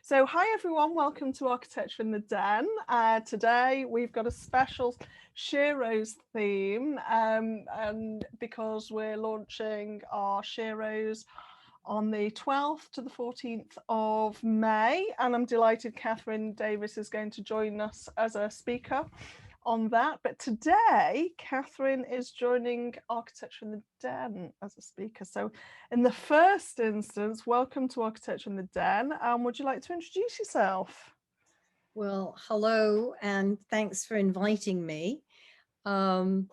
So hi everyone, welcome to Architecture in the Den. Today we've got a special Sheroes theme and because we're launching our Sheroes on the 12th to the 14th of May, and I'm delighted Catherine Davis is going to join us as a speaker on that. But today Catherine is joining Architecture in the Den as a speaker. So in the first instance, welcome to Architecture in the Den. Would you like to introduce yourself? Well, hello, and thanks for inviting me. My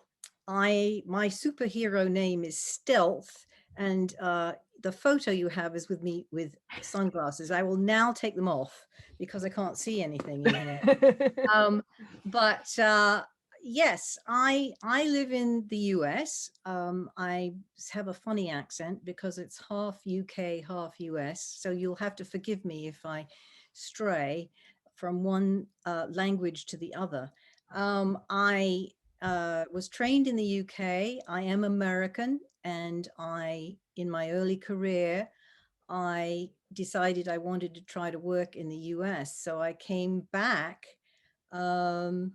superhero name is Stealth, and the photo you have is with me with sunglasses. I will now take them off because I can't see anything in here. But yes, I live in the US. I have a funny accent because it's half UK, half US. So you'll have to forgive me if I stray from one language to the other. I was trained in the UK. I am American, and in my early career, I decided I wanted to try to work in the US. So I came back, and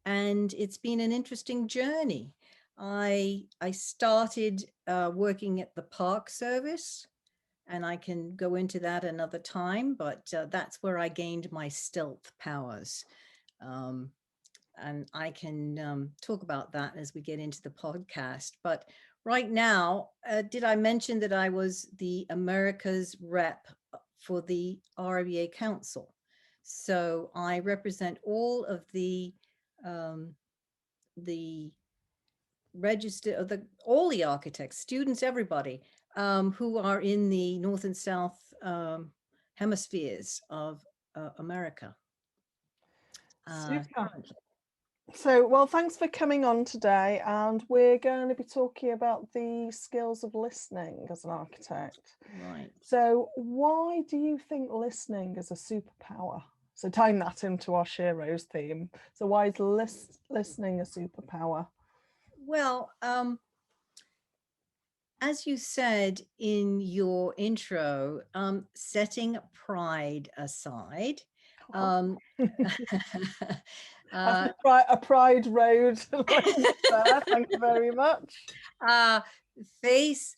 it's been an interesting journey. I started working at the Park Service, and I can go into that another time, but that's where I gained my stealth powers. And I can talk about that as we get into the podcast. But right now, did I mention that I was the America's rep for the RIBA Council? So I represent all of the register of all the architects, students, everybody who are in the North and South hemispheres of America. Super. So, well, thanks for coming on today, and we're going to be talking about the skills of listening as an architect. Right. So, why do you think listening is a superpower? So, tying that into our Sheroes theme. So, why is listening a superpower? Well, as you said in your intro, setting pride aside, um, a pride road there. Thank you very much. face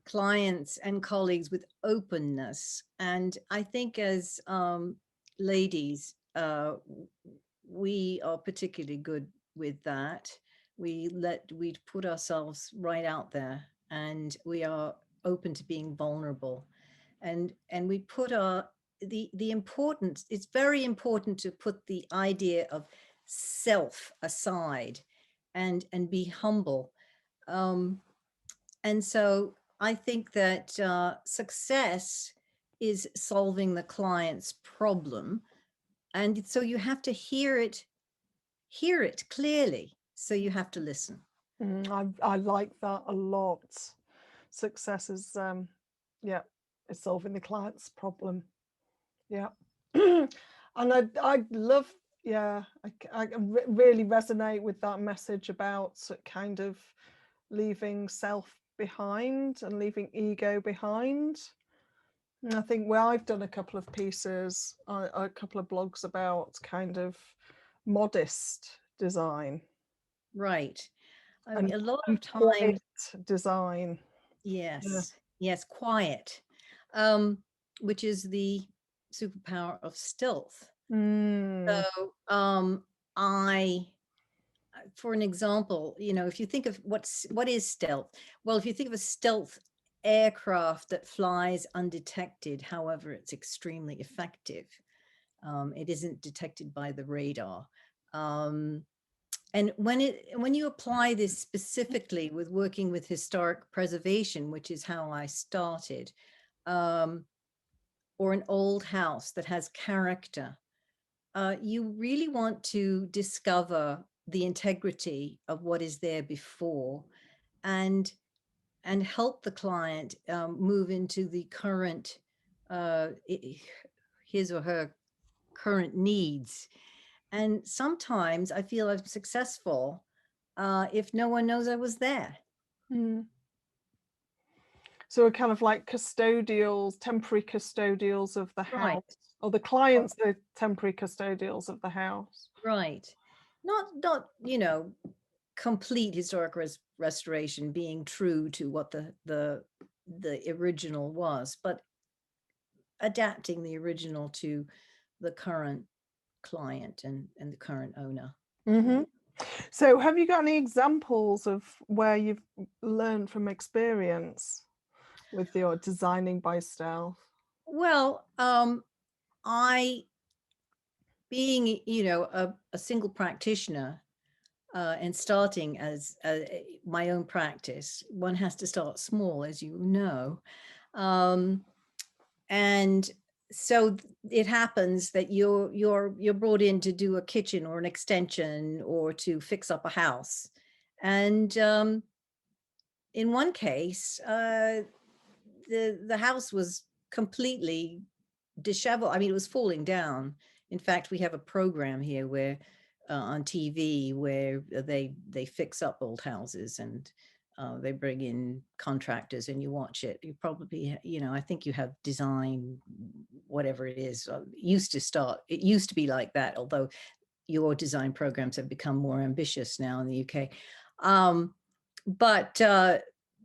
clients and colleagues with openness. And I think as ladies, we are particularly good with that. We put ourselves right out there, and we are open to being vulnerable. And we put the importance, it's very important to put the idea of self aside and be humble. And so I think that success is solving the client's problem. And so you have to hear it clearly. So you have to listen. I like that a lot. Success is, yeah, it's solving the client's problem. Yeah. And I love, yeah, I really resonate with that message about kind of leaving self behind and leaving ego behind. And I think I've done a couple of pieces, a couple of blogs about kind of modest design. Right. I mean, And a lot of quiet times, design. Yeah. yes, quiet, which is the superpower of stealth. Mm. So for an example, if you think of what is stealth, well, if you think of a stealth aircraft that flies undetected, however, it's extremely effective. It isn't detected by the radar. And when you apply this specifically with working with historic preservation, which is how I started, or an old house that has character, you really want to discover the integrity of what is there before, and help the client move into the current his or her current needs. And sometimes I feel I'm successful if no one knows I was there. Mm. So we're kind of like custodials, temporary custodials of the Right. house, or the clients are temporary custodials of the house. Right. Not, complete historic restoration being true to what the original was, but adapting the original to the current client and the current owner. Mm-hmm. So have you got any examples of where you've learned from experience with your designing by stealth? Well, I being, a single practitioner, and starting as my own practice, one has to start small, as you know. Um, and so it happens that you're brought in to do a kitchen or an extension or to fix up a house. And in one case, the house was completely disheveled. I mean, it was falling down. In fact, we have a program here where on TV where they fix up old houses, and they bring in contractors and you watch it. You probably, I think you have design, whatever it is. It used to be like that, although your design programs have become more ambitious now in the UK. But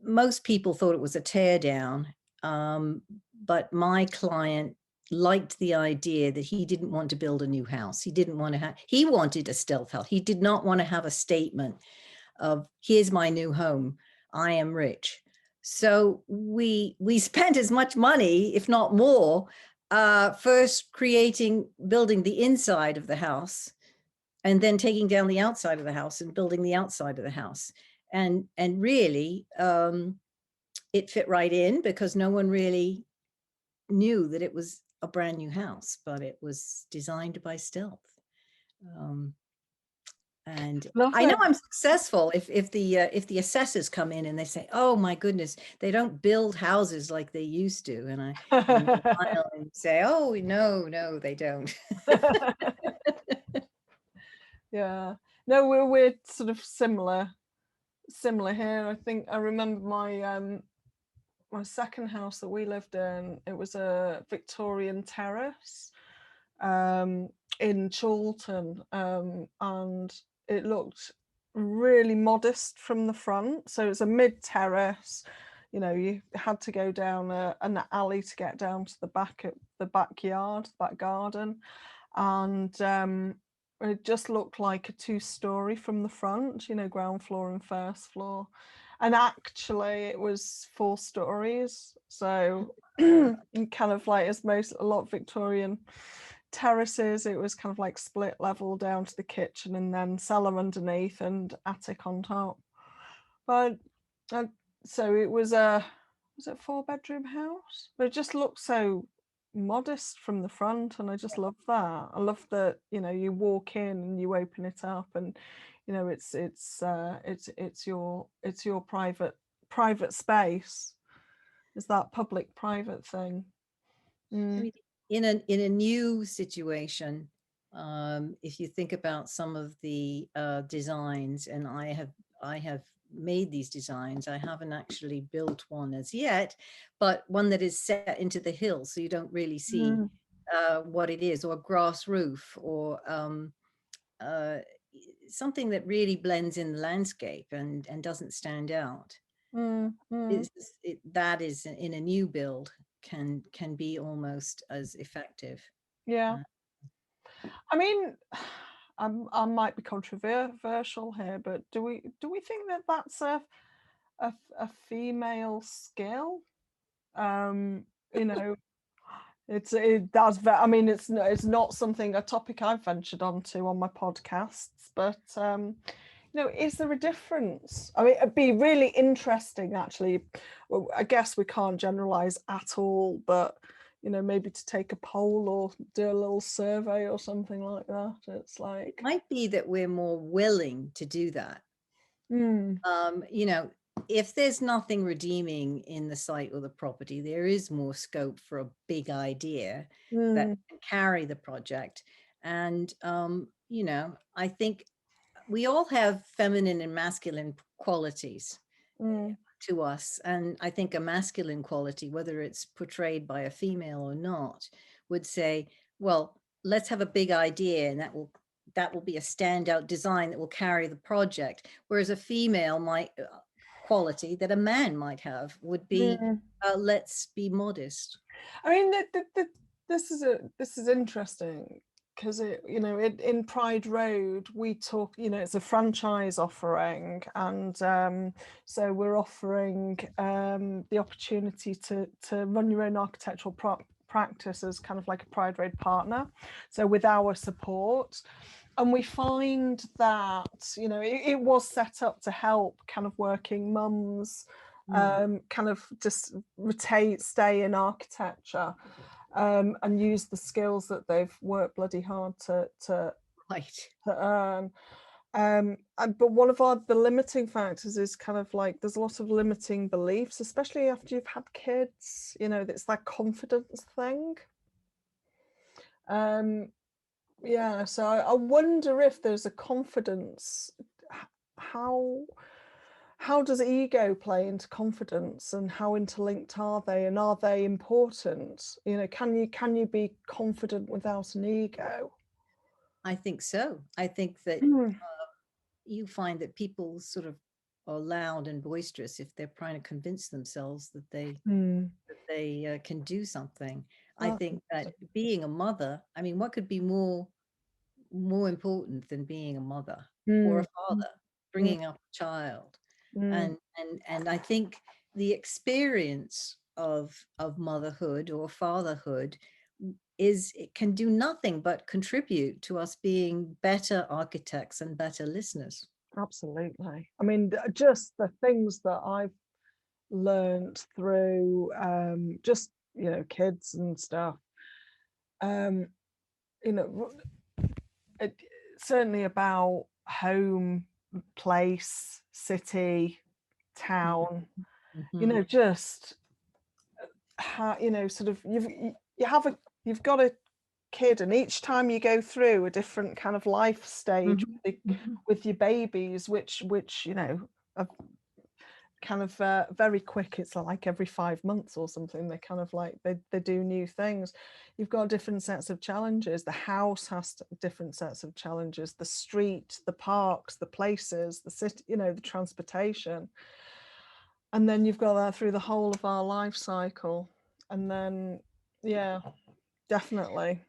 most people thought it was a tear down. But my client liked the idea that he didn't want to build a new house. He didn't want to have, he wanted a stealth house. He did not want to have a statement of, here's my new home, I am rich. So we spent as much money, if not more, first building the inside of the house, and then taking down the outside of the house and building the outside of the house. And really, it fit right in because no one really knew that it was a brand new house, but it was designed by stealth. And Love I know it. I'm successful if the assessors come in and they say, "Oh my goodness, they don't build houses like they used to," and I smile and say, "Oh no, they don't." Yeah. No, we're sort of similar here. I think I remember my second house that we lived in, it was a Victorian terrace in Chorlton, and it looked really modest from the front. So it's a mid terrace. You had to go down an alley to get down to the backyard, back garden, and it just looked like a two-story from the front. Ground floor and first floor, and actually it was 4 stories. So kind of like as a lot of Victorian terraces, it was kind of like split level down to the kitchen and then cellar underneath and attic on top. But so it was a 4-bedroom house, but it just looked so modest from the front, and I just love that. I love that you walk in and you open it up, and it's your private space. It's that public private thing. I Mm. mean, in a new situation, if you think about some of the designs, and I have made these designs. I haven't actually built one as yet, but one that is set into the hill, so you don't really see Mm. what it is, or a grass roof, or uh, something that really blends in the landscape and doesn't stand out. Mm. Mm. That is in a new build can be almost as effective. Yeah. Uh, I mean, I might be controversial here, but do we think that that's a female skill? Um, you know, it does. I mean, it's not a topic I've ventured onto on my podcasts, but is there a difference? I mean, it'd be really interesting, actually. Well, I guess we can't generalize at all, but maybe to take a poll or do a little survey or something like that. It's it like, might be that we're more willing to do that. mm, You know, if there's nothing redeeming in the site or the property, there is more scope for a big idea that mm, can carry the project. And I think we all have feminine and masculine qualities. mm, to us. And I think a masculine quality, whether it's portrayed by a female or not, would say, well, let's have a big idea, and that will be a standout design that will carry the project. Whereas a female might quality that a man might have would be, Mm. let's be modest. I mean, this is interesting because in Pride Road we talk, it's a franchise offering, and so we're offering the opportunity to run your own architectural practice as kind of like a Pride Road partner, so with our support. And we find that it was set up to help kind of working mums kind of just stay in architecture, and use the skills that they've worked bloody hard to Right. earn. But one of the limiting factors is kind of like there's a lot of limiting beliefs, especially after you've had kids. It's that confidence thing. Yeah, so I wonder if there's a confidence. How does ego play into confidence, and how interlinked are they, and are they important? Can you be confident without an ego? I think so. I think that Mm. you find that people sort of are loud and boisterous if they're trying to convince themselves that they can do something. I That's think that being a mother, I mean, what could be more important than being a mother or a mm, father, mm, bringing up a child? mm, And I think the experience of motherhood or fatherhood is, it can do nothing but contribute to us being better architects and better listeners. absolutely. I mean, just the things that I've learned through just kids and stuff. Um, you know, it, certainly about home, place, city, town. Mhm. Just how sort of you've got a kid, and each time you go through a different kind of life stage Mhm. Mhm. with your babies, which are kind of very quick. It's like every 5 months or something. They kind of like they do new things. You've got different sets of challenges. The house has different sets of challenges. The street, the parks, the places, the city, the transportation. And then you've got that through the whole of our life cycle. And then, yeah, definitely.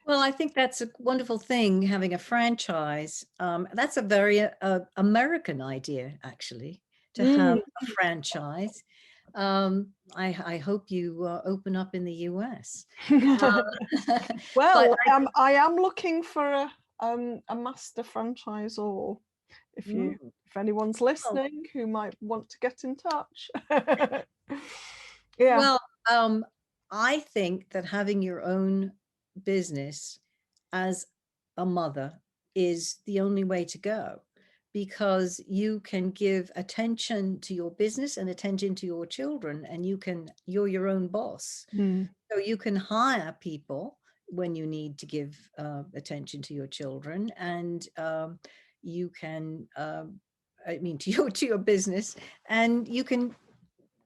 Well, I think that's a wonderful thing, having a franchise. That's a very American idea, actually, to have Mm. a franchise. I hope you open up in the US. But Well, I am looking for a master franchisor. mm, If anyone's well, listening who might want to get in touch. Yeah. well, I think that having your own business as a mother is the only way to go, because you can give attention to your business and attention to your children, and you're your own boss. Mm. So you can hire people when you need to give attention to your children, and you can, I mean, to your business, and you can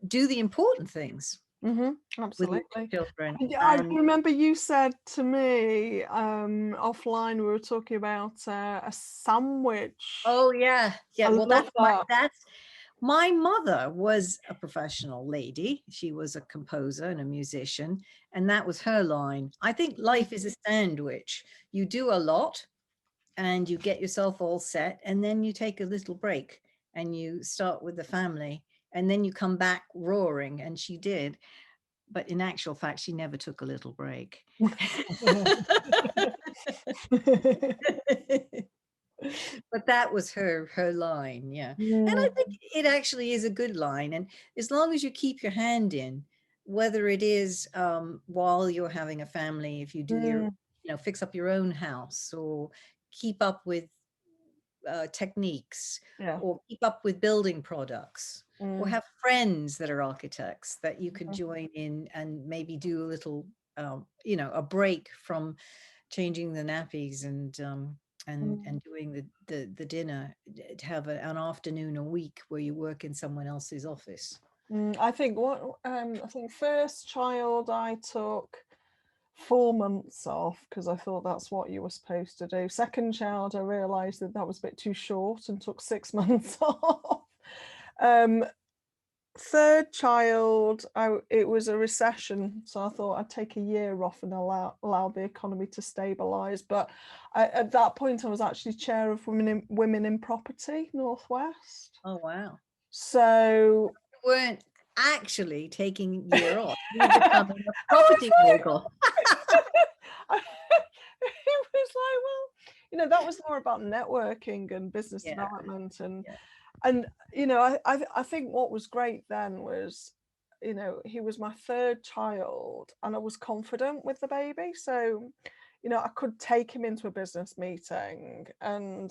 do the important things with your Absolutely. children. I remember you said to me offline, we were talking about a sandwich. Oh yeah, yeah. I Well, love that. that's my mother was a professional lady. She was a composer and a musician, and that was her line. I think life is a sandwich. You do a lot, and you get yourself all set, and then you take a little break, and you start with the family, and then you come back roaring. And she did, but in actual fact, she never took a little break. But that was her line, yeah. And I Mm, think it actually is a good line, and as long as you keep your hand in, whether it is while you're having a family, if you do your, mm, fix up your own house, or keep up with techniques, yeah. or keep up with building products, or Mm, have friends that are architects that you could join in and maybe do a little a break from changing the nappies and and doing the dinner, to have an afternoon a week where you work in someone else's office. I think first child I took 4 months off because I thought that's what you were supposed to do. Second child, I realised that was a bit too short and took 6 months off. Third child, it was a recession, so I thought I'd take a year off and allow the economy to stabilise. But at that point, I was actually chair of Women in Property Northwest. Oh, wow. So You weren't actually taking a year off. You were becoming a property mogul. It was like, well, that was more about networking and business development and I think what was great then was he was my third child and I was confident with the baby, so I could take him into a business meeting and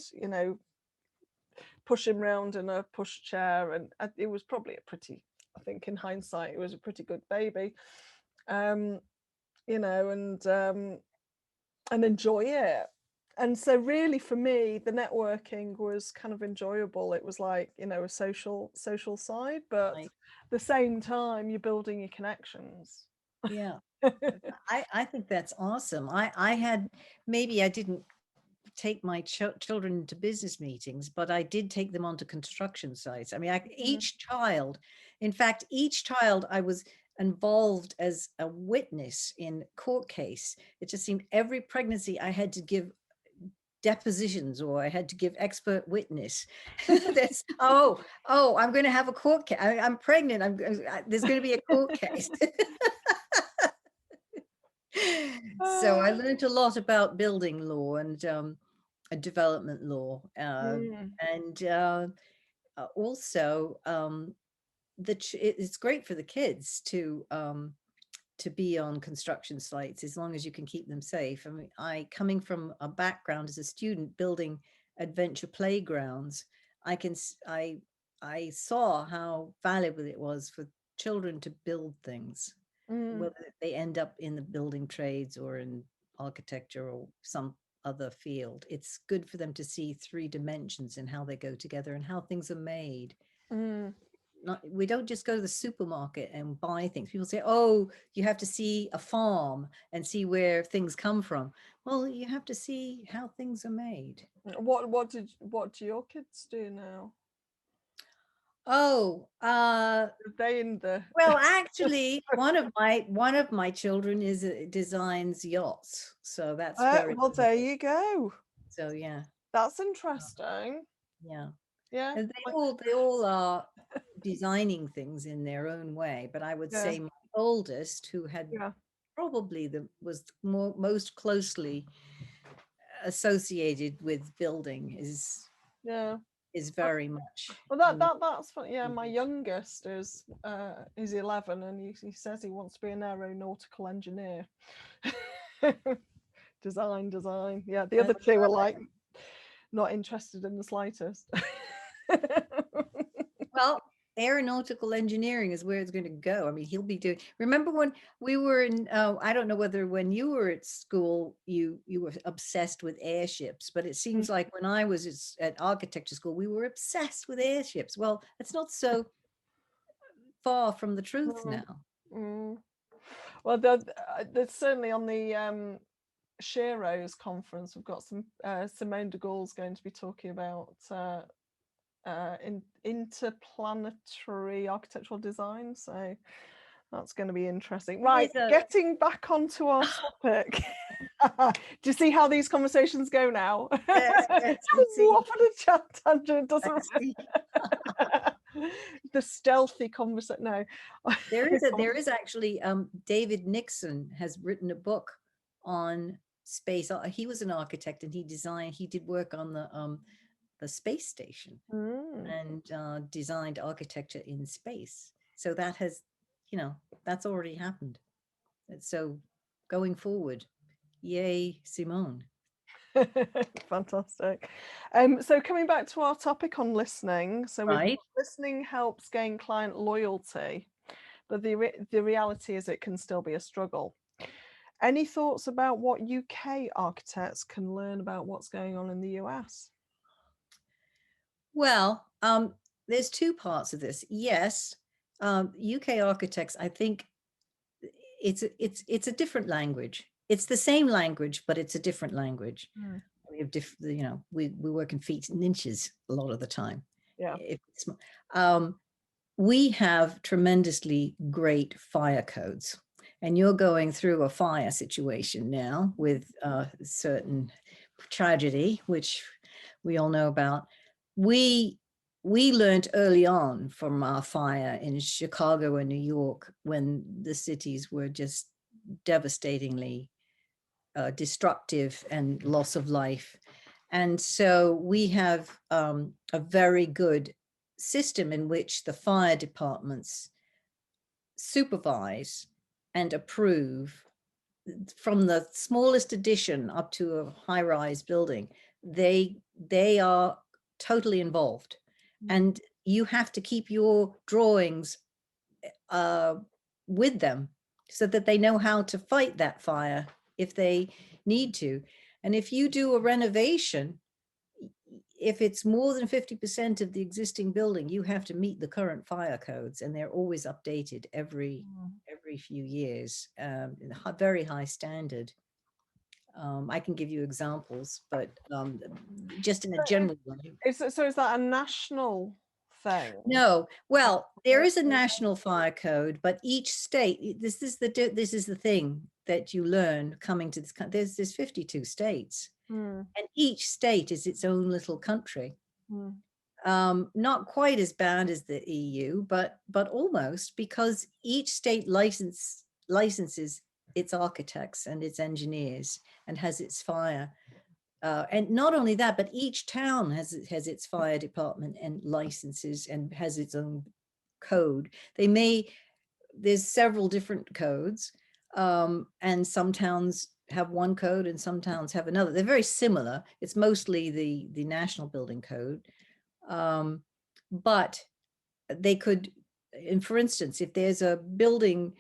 push him around in a pushchair, and it was probably I think in hindsight it was a pretty good baby, and enjoy it. And so really for me the networking was kind of enjoyable. It was like a social side, but Right. at the same time you're building your connections. Yeah. I think that's awesome. Maybe I didn't take my children into business meetings, but I did take them onto construction sites. I mean, each child I was involved as a witness in court case. It just seemed every pregnancy I had to give depositions or I had to give expert witness. That's I'm going to have a court case. I'm pregnant. There's going to be a court case. So I learned a lot about building law and development law, and also it's great for the kids to be on construction sites as long as you can keep them safe. I mean, coming from a background as a student building adventure playgrounds, I saw how valuable it was for children to build things, whether they end up in the building trades or in architecture or some other field. It's good for them to see 3 dimensions and how they go together and how things are made. We don't just go to the supermarket and buy things. People say, oh, you have to see a farm and see where things come from. Well, you have to see how things are made. What do your kids do now? Oh, They in the well, actually, one of my children designs yachts, so that's very well, there you go. So yeah, That's interesting. yeah. Yeah. And they all are designing things in their own way. But I would say my oldest, who had probably was most closely associated with building, is very much. Well, that's fun. Yeah, my youngest is 11, and he says he wants to be an aeronautical engineer. design. Yeah, the other two are like not interested in the slightest. Well, aeronautical engineering is where it's going to go. I mean, he'll be doing. Remember when we were in? I don't know whether when you were at school you were obsessed with airships, but it seems like when I was at architecture school we were obsessed with airships. Well, it's not so far from the truth now. Well, there's certainly on the Shero's conference, we've got some Simone de Gaulle's going to be talking about interplanetary architectural design, so that's going to be interesting. Right, getting back onto our topic. Do you see how these conversations go now? Yes, What a chat tangent, doesn't it? The stealthy conversation. No, there is actually David Nixon has written a book on space. He was an architect and he did work on the space station and designed architecture in space. So that has, that's already happened. So going forward, yay, Simone. Fantastic. So coming back to our topic on listening, so listening helps gain client loyalty, but the reality is it can still be a struggle. Any thoughts about what UK architects can learn about what's going on in the US? Well, there's two parts of this. Yes, UK architects, I think it's a different language. It's the same language, but it's a different language. Mm. We have different, we work in feet and inches a lot of the time. Yeah. If it's, we have tremendously great fire codes, and you're going through a fire situation now with certain tragedy, which we all know about. We learned early on from our fire in Chicago and New York, when the cities were just devastatingly destructive and loss of life. And so we have a very good system in which the fire departments supervise and approve from the smallest addition up to a high-rise building. They are totally involved, and you have to keep your drawings with them so that they know how to fight that fire if they need to. And if you do a renovation, if it's more than 50% of the existing building, you have to meet the current fire codes, and they're always updated every few years, very high standard. I can give you examples, but just in a general way. So is that a national thing? No, well, there is a national fire code, but each state, this is the thing that you learn coming to this country. There's 52 states, and each state is its own little country. Not quite as bad as the EU, but almost, because each state licenses its architects and its engineers and has its fire. And not only that, but each town has its fire department and licenses and has its own code. There's several different codes, and some towns have one code and some towns have another. They're very similar. It's mostly the National Building Code, but they could, and for instance, if there's a building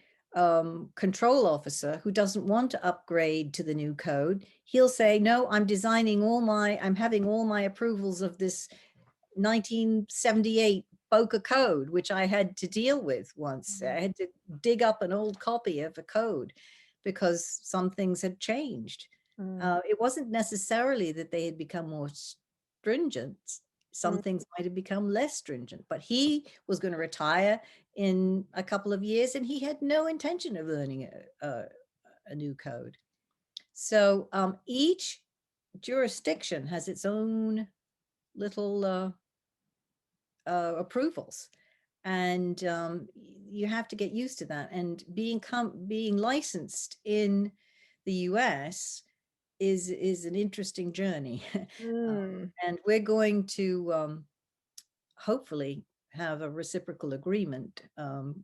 control officer who doesn't want to upgrade to the new code, he'll say, no, I'm having all my approvals of this 1978 Boca code, which I had to deal with once. I had to dig up an old copy of a code because some things had changed. It wasn't necessarily that they had become more stringent. Some things might have become less stringent, but he was going to retire in a couple of years, and he had no intention of learning a new code. So each jurisdiction has its own little approvals, and you have to get used to that. And being licensed in the US is an interesting journey. And we're going to hopefully have a reciprocal agreement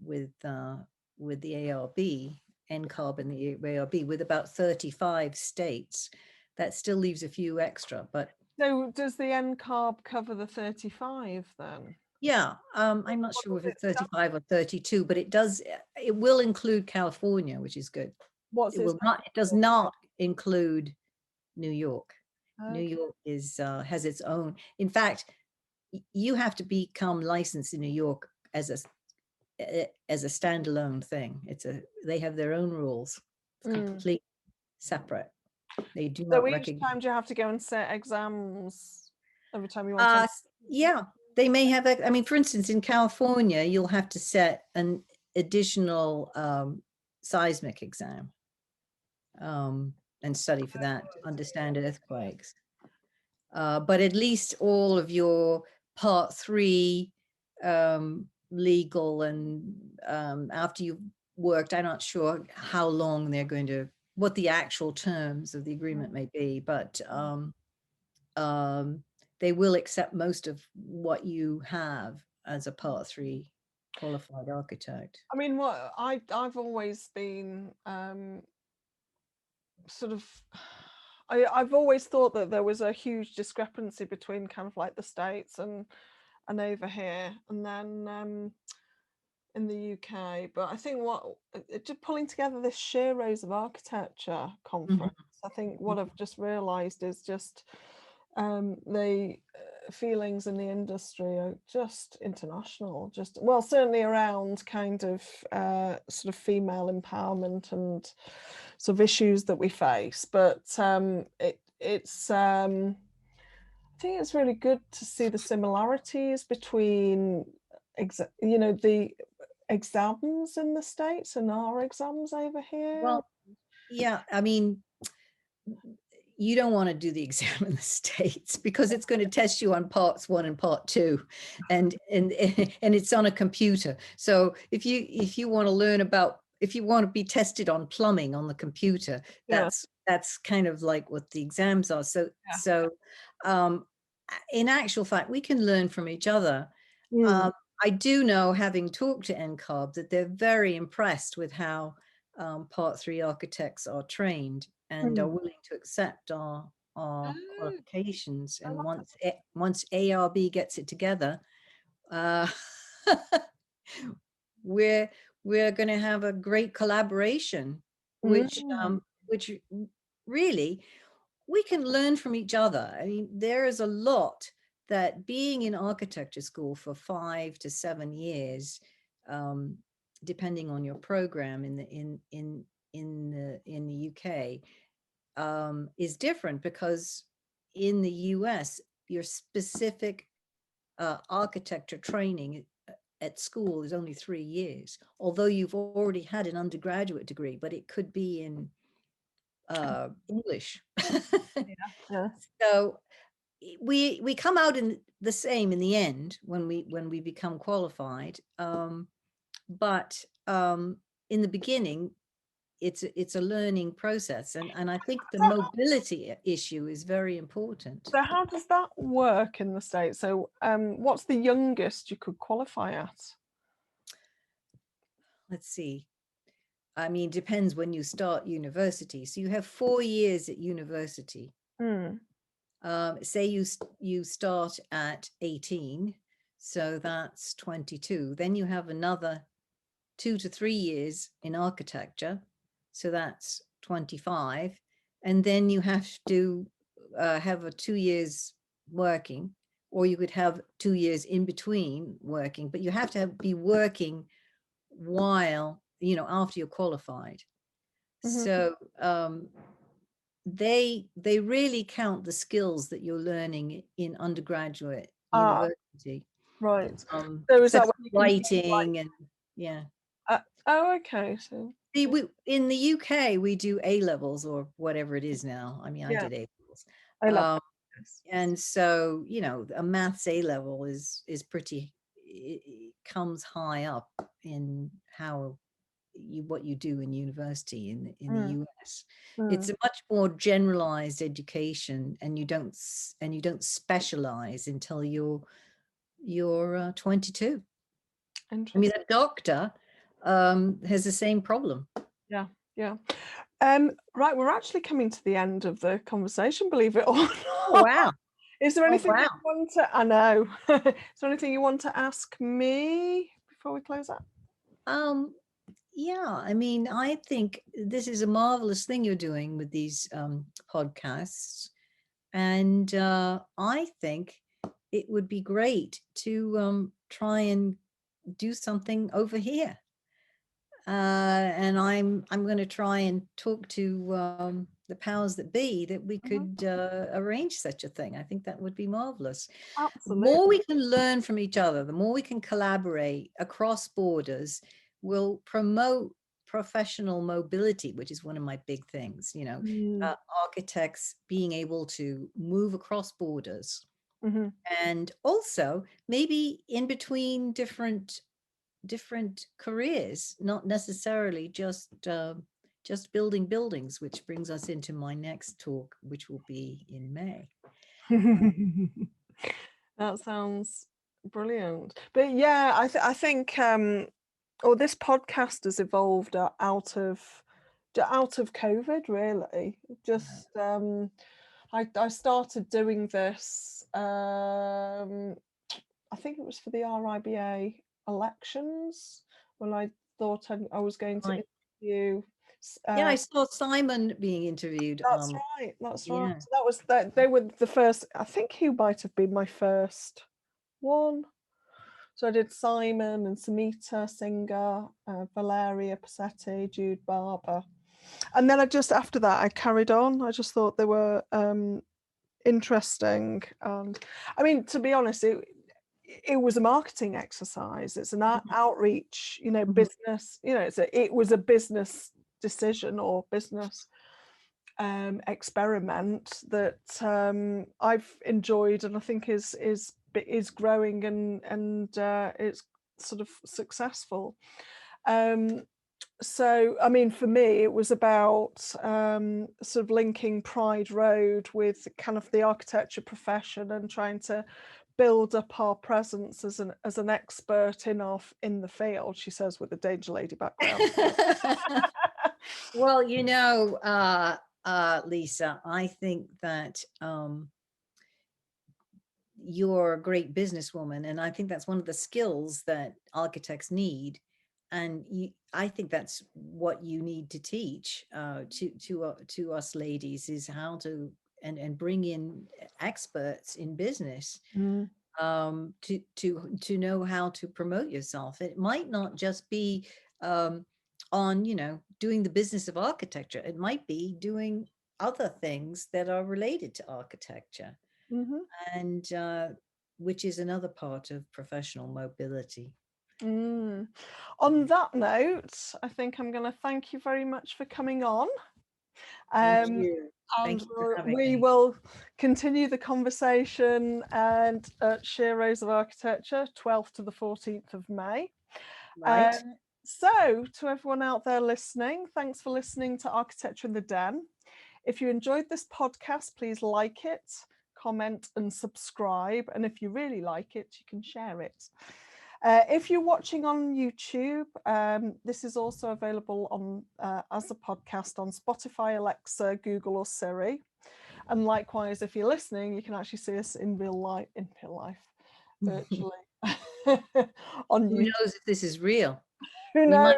with the ARB, NCARB and the ARB, with about 35 states. That still leaves a few extra, but So does the NCARB cover the 35 then? yeah, I'm not sure if it's 35 or 32, but it will include California, which is good. It does not include New York. Okay. New York has its own. In fact, you have to become licensed in New York as a standalone thing. They have their own rules. It's completely separate. They do not recognize. So each time do you have to go and set exams every time you want to? Yeah, they may have. I mean, for instance, in California, you'll have to set an additional seismic exam and study for that to understand earthquakes. But at least all of your Part 3 legal, and after you've worked, I'm not sure how long what the actual terms of the agreement may be, but they will accept most of what you have as a Part 3 qualified architect. I mean, what I've always been sort of, I've always thought that there was a huge discrepancy between kind of like the States and over here, and then in the UK, but I think just pulling together this Sheroes of Architecture conference, I think what I've just realised is just the feelings in the industry are just international, just well, certainly around kind of sort of female empowerment and sort of issues that we face, but it's I think it's really good to see the similarities between the exams in the States and our exams over here. Well, yeah, I mean, you don't want to do the exam in the States because it's going to test you on parts 1 and part 2, and it's on a computer. So if you want to learn about, if you want to be tested on plumbing on the computer, Yeah. that's kind of like what the exams are. So in actual fact, we can learn from each other. I do know, having talked to NCARB, that they're very impressed with how Part 3 architects are trained and are willing to accept our qualifications. And once ARB gets it together, we're going to have a great collaboration, which really we can learn from each other. I mean, there is a lot that being in architecture school for 5 to 7 years, depending on your program in the UK, is different, because in the US, your specific architecture training at school is only 3 years, although you've already had an undergraduate degree, but it could be in English. Yeah. So we come out in the same in the end when we become qualified, but in the beginning it's a learning process, and I think the mobility issue is very important. So how does that work in the States? So what's the youngest you could qualify at? Let's see. I mean, depends when you start university. So you have 4 years at university. Say you start at 18, so that's 22. Then you have another 2 to 3 years in architecture, so that's 25. And then you have to have a 2 years working, or you could have 2 years in between working, but you have to be working while, after you're qualified. So they really count the skills that you're learning in undergraduate university. Right. So is such that as what you can do, writing and yeah. okay. So See, in the UK we do A levels or whatever it is now. I mean, I did A levels. I love And so, a maths A level is pretty, it comes high up in what you do in university in the US. It's a much more generalized education, and you don't specialize until you're 22. I mean, a doctor has the same problem. Yeah. Right, we're actually coming to the end of the conversation, believe it or not. Oh, wow. Is there anything wow. you want to, I know, is there anything you want to ask me before we close out? Yeah, I mean, I think this is a marvelous thing you're doing with these podcasts. And I think it would be great to try and do something over here. And I'm going to try and talk to the powers that be, that we could arrange such a thing. I think that would be marvelous. Absolutely. The more we can learn from each other, the more we can collaborate across borders, will promote professional mobility, which is one of my big things. Architects being able to move across borders, and also maybe in between different careers, not necessarily just building buildings, which brings us into my next talk, which will be in May. That sounds brilliant. But yeah, I think this podcast has evolved out of COVID, really. Just I started doing this, I think it was for the RIBA elections, Well, I thought I was going to Right. interview. Yeah, I saw Simon being interviewed. That's right. That's right. Yeah. So that was that. They were the first. I think he might have been my first one. So I did Simon and Samita Singer, Valeria Passetti, Jude Barber, and then after that I carried on. I just thought they were interesting, and I mean, to be honest, it was a marketing exercise. It's an outreach, business. It was a business decision or business experiment that I've enjoyed, and I think is growing, and it's sort of successful. So I mean, for me it was about sort of linking Pride Road with kind of the architecture profession and trying to build up our presence as an expert in the field, she says, with a Danger Lady background. Well, Lisa, I think that you're a great businesswoman, and I think that's one of the skills that architects need. And I think that's what you need to teach to us ladies, is how to and bring in experts in business to know how to promote yourself. It might not just be on doing the business of architecture. It might be doing other things that are related to architecture, and which is another part of professional mobility. On that note, I think I'm going to thank you very much for coming on. Thank you. And Thank you for having we me. will continue the conversation at Sheroes of Architecture, 12th to the 14th of May. Right. So to everyone out there listening, thanks for listening to Architecture in the Den. If you enjoyed this podcast, please like it, comment and subscribe. And if you really like it, you can share it. If you're watching on YouTube, this is also available on as a podcast on Spotify, Alexa, Google or Siri. And likewise, if you're listening, you can actually see us in real life, virtually on Who YouTube. knows if this is real? Who We knows?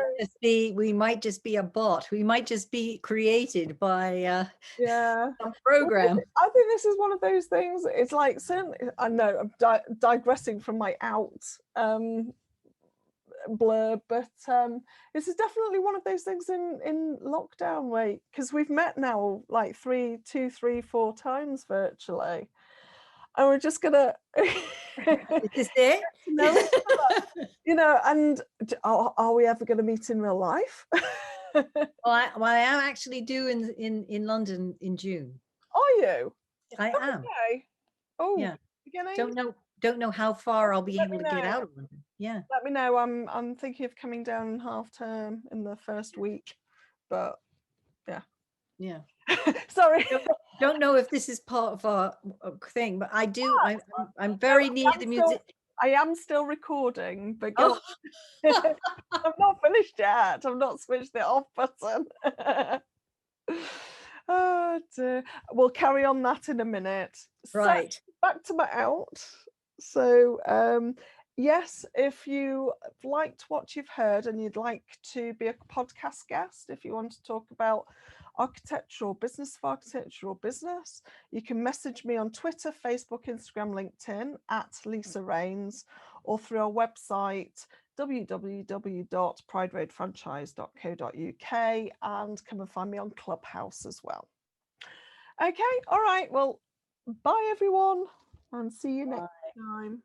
might just be a bot. We might just be created by some program. I think this is one of those things. It's like, certainly, I know I'm digressing from my out blurb, but this is definitely one of those things in lockdown, where, because we've met now like 2, 3, 4 times virtually, and we're just gonna Is this it? know each other, and are we ever going to meet in real life? Well, I am actually due in London in June. Are you? I am. Okay. Oh, Yeah. beginning. Don't know how far I'll be Let able me to get know. out of London. Yeah. Let me know. I'm thinking of coming down in half term in the first week, but yeah. Yeah. Sorry. Don't know if this is part of our thing, but I do. I'm very near the music. I am still recording, but Oh. I'm not finished yet. I've not switched the off button. Oh dear. We'll carry on that in a minute. Right. So, back to my out. So yes, if you liked what you've heard and you'd like to be a podcast guest, if you want to talk about architecture or business of architecture or business, you can message me on Twitter, Facebook, Instagram, LinkedIn at Lisa Rains, or through our website www.prideroadfranchise.co.uk, and come and find me on Clubhouse as well. Okay, all right, well, bye everyone, and see you next time.